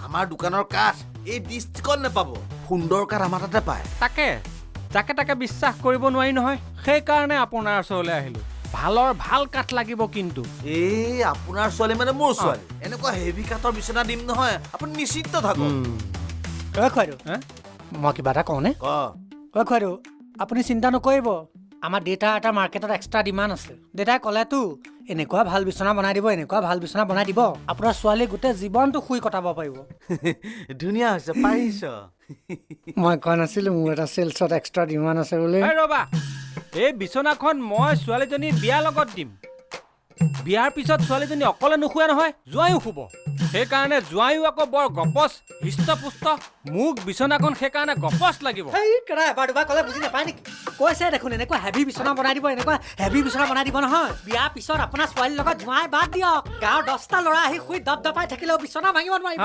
আমাৰ দোকানৰ কাঠ এই ডিষ্ট্ৰিক্টত নাপাব সুন্দৰ কাঠ আমাৰ তাতে পায় তাকে যাকে তাকে বিশ্বাস কৰিব নোৱাৰি নহয় সেইকাৰণে আপোনাৰ ওচৰলৈ আহিলো ভালৰ ভাল কাঠ লাগিব কিন্তু এই আপোনাৰ ছোৱালী মানে মোৰ ছোৱালী এনেকুৱা হেভি কাঠৰ বিচনা দিম নহয় আপুনি নিশ্চিন্ত থাকক খুৱাইদেউ মই কিবা এটা কওঁনে খুৱাইদেউ আপুনি চিন্তা নকৰিব আমাৰ দেউতাৰ এটা মাৰ্কেটত এক্সট্ৰা ডিমাণ্ড আছে দেউতাই ক'লেতো এনেকুৱা ভাল বিচনা বনাই দিব এনেকুৱা ভাল বিচনা বনাই দিব আপোনাৰ ছোৱালী গোটেই জীৱনটো শুই কটাব পাৰিব ধুনীয়া হৈছে পাৰিছ মই কোৱা নাছিলো মোৰ এটা চেলছত এক্সট্ৰা ডিমাণ্ড আছে বুলি ৰ'বা এই বিচনাখন মই ছোৱালীজনী বিয়াৰ লগত দিম বিয়াৰ পিছত ছোৱালীজনী অকলে নুশুৱে নহয় জোৱাইও শুব সেইকাৰণে জোৱাইও আকৌ বৰ গপচ হৃষ্টপুষ্ট মোক বিচনাখন সেইকাৰণে গপচ লাগিব এবাৰ দুবাৰ ক'লে বুজি নাপায় নেকি কৈছে দেখোন এনেকুৱা হেভি বিচনা বনাই দিব এনেকুৱা হেভি বিচনা বনাই দিব নহয় বিয়াৰ পিছত আপোনাৰ ছোৱালীৰ লগত জোৱাই বাদ দিয়ক গাঁৱৰ 10টা ল'ৰা আহি শুই দপ দপাই থাকিলেও বিচনা ভাঙিব নোৱাৰিব